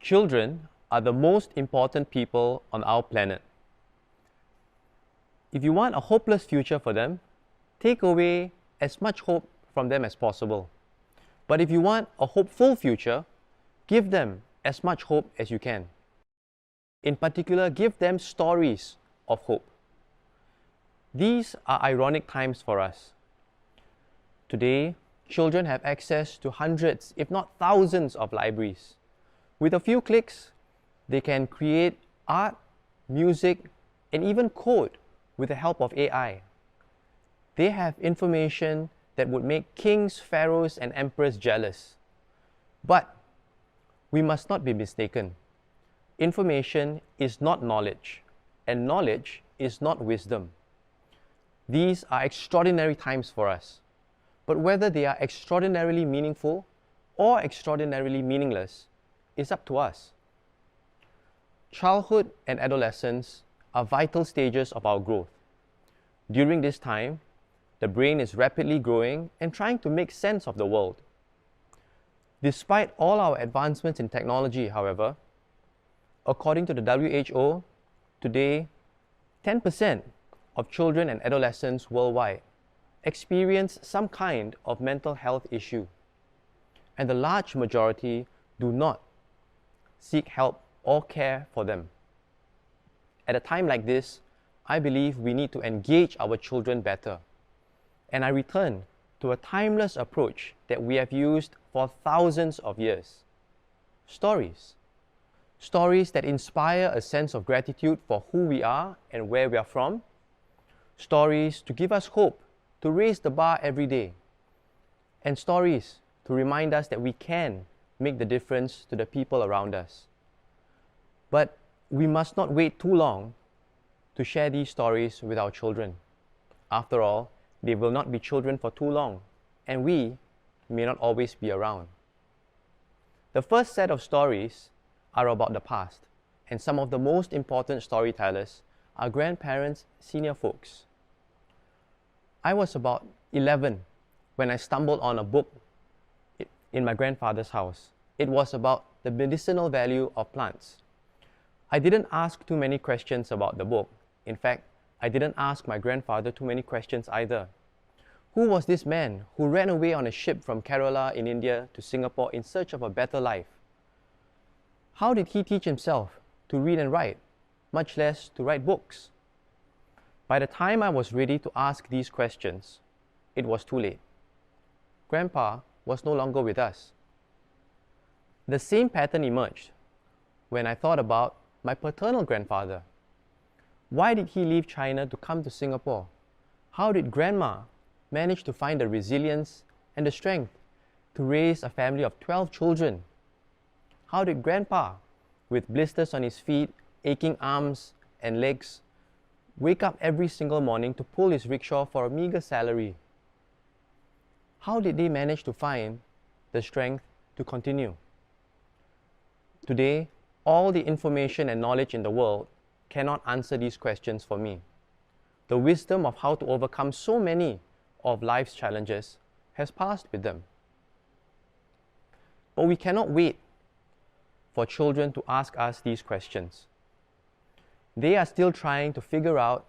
Children are the most important people on our planet. If you want a hopeless future for them, take away as much hope from them as possible. But if you want a hopeful future, give them as much hope as you can. In particular, give them stories of hope. These are ironic times for us. Today, children have access to hundreds, if not thousands, of libraries. With a few clicks, they can create art, music, and even code with the help of AI. They have information that would make kings, pharaohs, and emperors jealous. But we must not be mistaken. Information is not knowledge, and knowledge is not wisdom. These are extraordinary times for us. But whether they are extraordinarily meaningful or extraordinarily meaningless is up to us. Childhood and adolescence are vital stages of our growth. During this time, the brain is rapidly growing and trying to make sense of the world. Despite all our advancements in technology, however, according to the WHO, today, 10% of children and adolescents worldwide experience some kind of mental health issue, and the large majority do not seek help or care for them. At a time like this, I believe we need to engage our children better, and I return to a timeless approach that we have used for thousands of years. Stories. Stories that inspire a sense of gratitude for who we are and where we are from. Stories to give us hope, to raise the bar every day. And stories to remind us that we can make the difference to the people around us. But we must not wait too long to share these stories with our children. After all, they will not be children for too long, and we may not always be around. The first set of stories are about the past, and some of the most important storytellers are grandparents, senior folks. I was about 11 when I stumbled on a book in my grandfather's house. It was about the medicinal value of plants. I didn't ask too many questions about the book. In fact, I didn't ask my grandfather too many questions either. Who was this man who ran away on a ship from Kerala in India to Singapore in search of a better life? How did he teach himself to read and write, much less to write books? By the time I was ready to ask these questions, it was too late. Grandpa was no longer with us. The same pattern emerged when I thought about my paternal grandfather. Why did he leave China to come to Singapore? How did Grandma manage to find the resilience and the strength to raise a family of 12 children? How did Grandpa, with blisters on his feet, aching arms and legs, wake up every single morning to pull his rickshaw for a meager salary? How did they manage to find the strength to continue? Today, all the information and knowledge in the world cannot answer these questions for me. The wisdom of how to overcome so many of life's challenges has passed with them. But we cannot wait for children to ask us these questions. They are still trying to figure out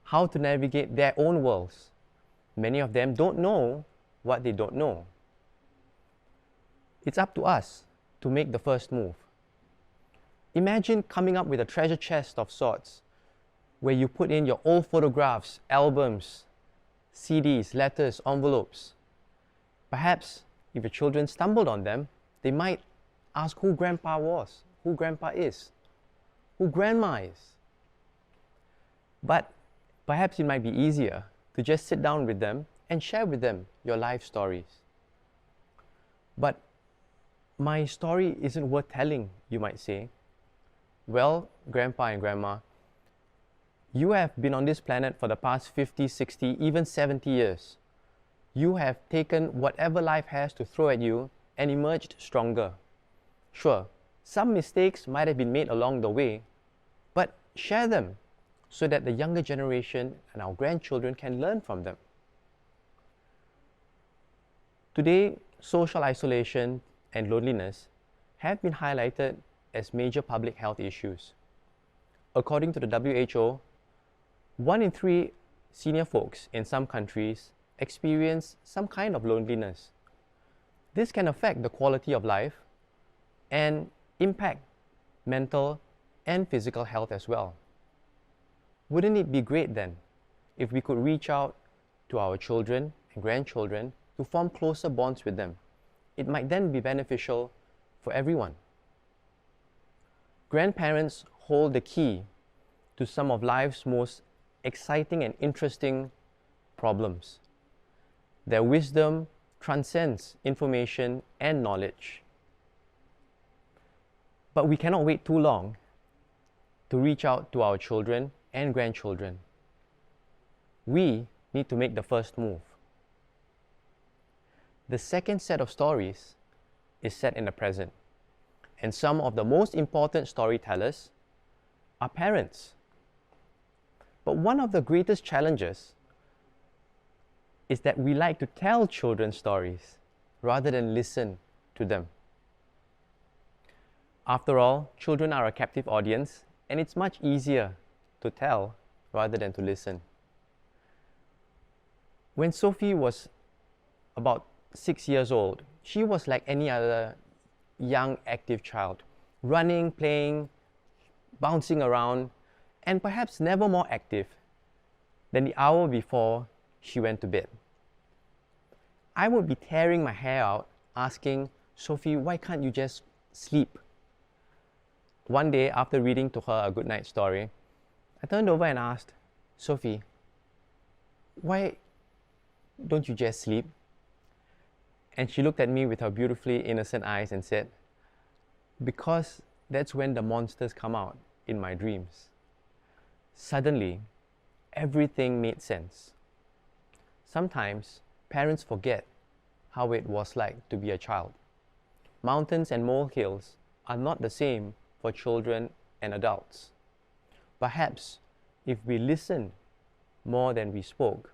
how to navigate their own worlds. Many of them don't know what they don't know. It's up to us to make the first move. Imagine coming up with a treasure chest of sorts where you put in your old photographs, albums, CDs, letters, envelopes. Perhaps if your children stumbled on them, they might ask who Grandpa was, who Grandpa is, who Grandma is. But perhaps it might be easier to just sit down with them and share with them your life stories. But my story isn't worth telling, you might say. Well, Grandpa and Grandma, you have been on this planet for the past 50, 60, even 70 years. You have taken whatever life has to throw at you and emerged stronger. Sure, some mistakes might have been made along the way, but share them so that the younger generation and our grandchildren can learn from them. Today, social isolation and loneliness have been highlighted as major public health issues. According to the WHO, 1 in 3 senior folks in some countries experience some kind of loneliness. This can affect the quality of life and impact mental and physical health as well. Wouldn't it be great then if we could reach out to our children and grandchildren to form closer bonds with them? It might then be beneficial for everyone. Grandparents hold the key to some of life's most exciting and interesting problems. Their wisdom transcends information and knowledge. But we cannot wait too long to reach out to our children and grandchildren. We need to make the first move. The second set of stories is set in the present, and some of the most important storytellers are parents. But one of the greatest challenges is that we like to tell children stories rather than listen to them. After all, children are a captive audience, and it's much easier to tell rather than to listen. When Sophie was about 6 years old, she was like any other young, active child, running, playing, bouncing around, and perhaps never more active than the hour before she went to bed. I would be tearing my hair out, asking, Sophie, why can't you just sleep? One day, after reading to her a good night story, I turned over and asked, Sophie, why don't you just sleep? And she looked at me with her beautifully innocent eyes and said, because that's when the monsters come out in my dreams. Suddenly, everything made sense. Sometimes, parents forget how it was like to be a child. Mountains and molehills are not the same for children and adults. Perhaps, if we listened more than we spoke,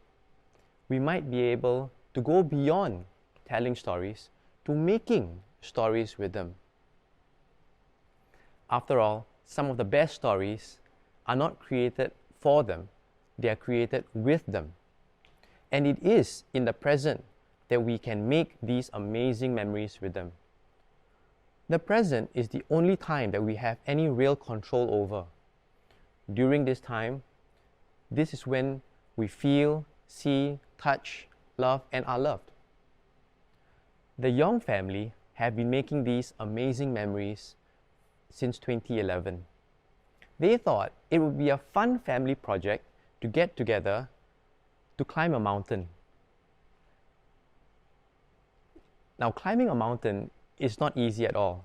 we might be able to go beyond telling stories to making stories with them. After all, some of the best stories are not created for them, they are created with them. And it is in the present that we can make these amazing memories with them. The present is the only time that we have any real control over. During this time, this is when we feel, see, touch, love, and are loved. The Young family have been making these amazing memories since 2011. They thought it would be a fun family project to get together to climb a mountain. Now, climbing a mountain is not easy at all.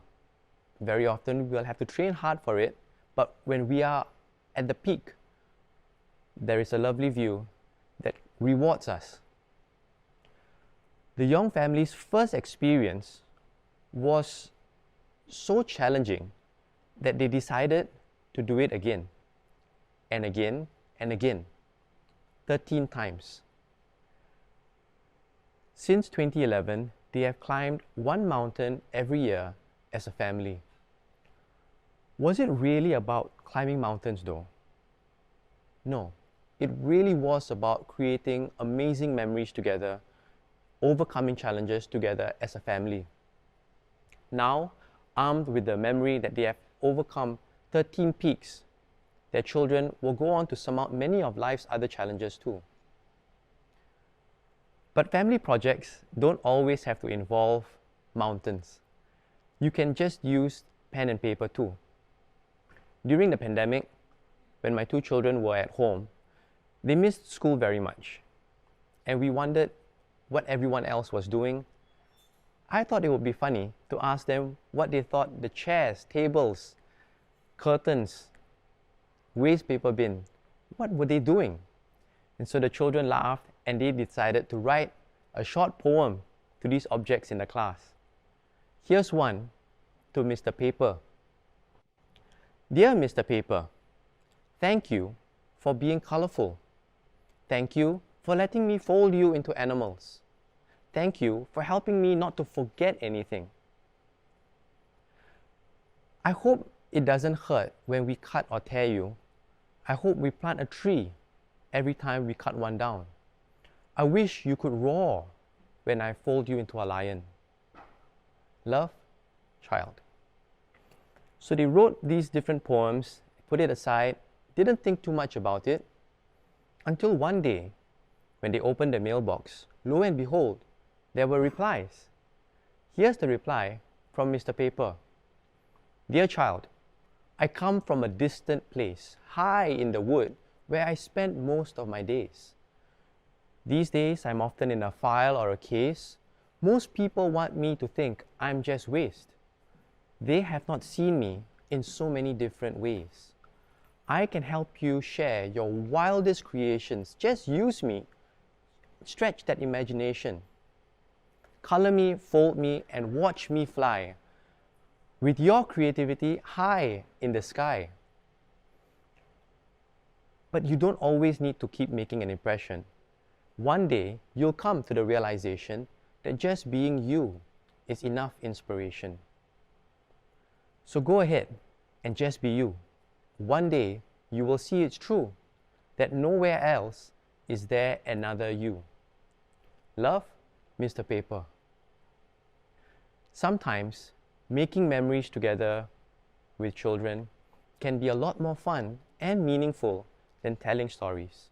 Very often we'll have to train hard for it, but when we are at the peak, there is a lovely view that rewards us. The Young family's first experience was so challenging that they decided to do it again and again and again, 13 times. Since 2011, they have climbed one mountain every year as a family. Was it really about climbing mountains though? No, it really was about creating amazing memories together, overcoming challenges together as a family. Now, armed with the memory that they have overcome 13 peaks, their children will go on to surmount many of life's other challenges too. But family projects don't always have to involve mountains. You can just use pen and paper too. During the pandemic, when my 2 children were at home, they missed school very much, and we wondered what everyone else was doing. I thought it would be funny to ask them what they thought the chairs, tables, curtains, waste paper bin, what were they doing? And so the children laughed and they decided to write a short poem to these objects in the class. Here's one to Mr. Paper. Dear Mr. Paper, thank you for being colorful. Thank you for letting me fold you into animals. Thank you for helping me not to forget anything. I hope it doesn't hurt when we cut or tear you. I hope we plant a tree every time we cut one down. I wish you could roar when I fold you into a lion. Love, child. So they wrote these different poems, put it aside, didn't think too much about it, until one day, when they opened the mailbox, lo and behold, there were replies. Here's the reply from Mr. Paper. Dear child, I come from a distant place, high in the wood, where I spend most of my days. These days, I'm often in a file or a case. Most people want me to think I'm just waste. They have not seen me in so many different ways. I can help you share your wildest creations. Just use me. Stretch that imagination. Color me, fold me, and watch me fly. With your creativity high in the sky. But you don't always need to keep making an impression. One day, you'll come to the realization that just being you is enough inspiration. So go ahead and just be you. One day, you will see it's true, that nowhere else is there another you. Love, Mr. Paper. Sometimes, making memories together with children can be a lot more fun and meaningful than telling stories.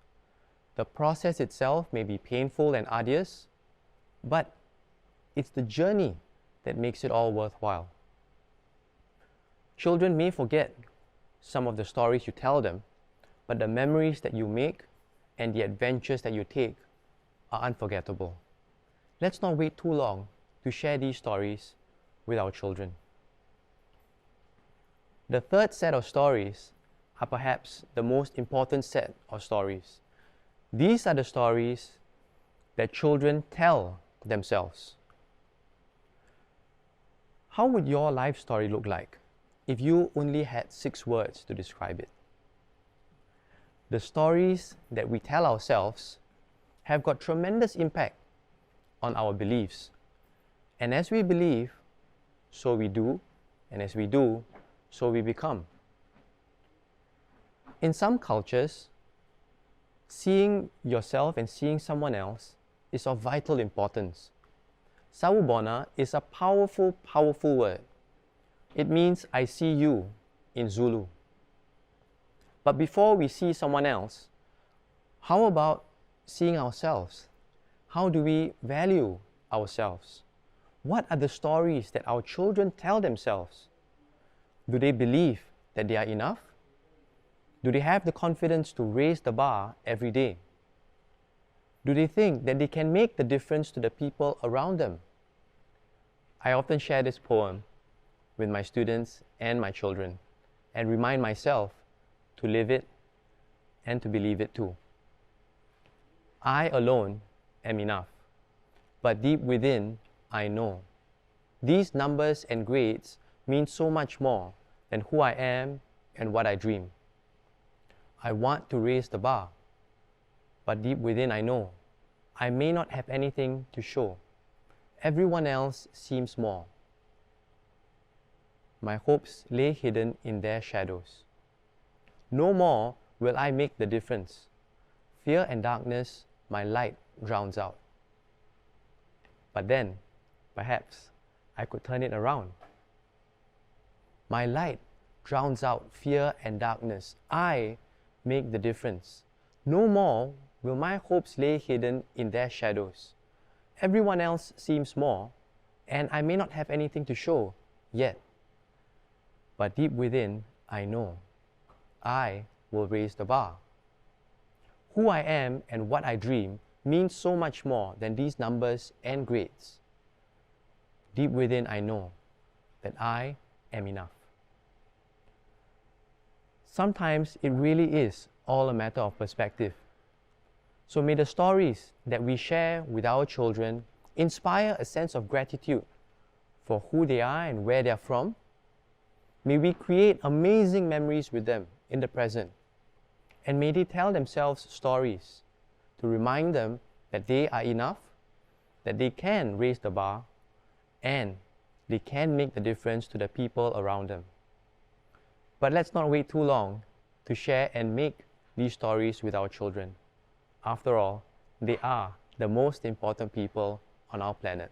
The process itself may be painful and arduous, but it's the journey that makes it all worthwhile. Children may forget some of the stories you tell them, but the memories that you make and the adventures that you take are unforgettable. Let's not wait too long to share these stories with our children. The third set of stories are perhaps the most important set of stories. These are the stories that children tell themselves. How would your life story look like if you only had 6 words to describe it? The stories that we tell ourselves have got tremendous impact on our beliefs. And as we believe, so we do, and as we do, so we become. In some cultures, seeing yourself and seeing someone else is of vital importance. Sawubona is a powerful, powerful word. It means I see you in Zulu. But before we see someone else, how about seeing ourselves? How do we value ourselves? What are the stories that our children tell themselves? Do they believe that they are enough? Do they have the confidence to raise the bar every day? Do they think that they can make the difference to the people around them? I often share this poem with my students and my children and remind myself to live it and to believe it too. I alone am enough, but deep within, I know. These numbers and grades mean so much more than who I am and what I dream. I want to raise the bar, but deep within I know I may not have anything to show. Everyone else seems more. My hopes lay hidden in their shadows. No more will I make the difference. Fear and darkness my light drowns out. But then, perhaps, I could turn it around. My light drowns out fear and darkness. I make the difference. No more will my hopes lay hidden in their shadows. Everyone else seems more, and I may not have anything to show yet. But deep within, I know I will raise the bar. Who I am and what I dream means so much more than these numbers and grades. Deep within, I know that I am enough. Sometimes it really is all a matter of perspective. So may the stories that we share with our children inspire a sense of gratitude for who they are and where they are from. May we create amazing memories with them in the present. And may they tell themselves stories to remind them that they are enough, that they can raise the bar, and they can make the difference to the people around them. But let's not wait too long to share and make these stories with our children. After all, they are the most important people on our planet.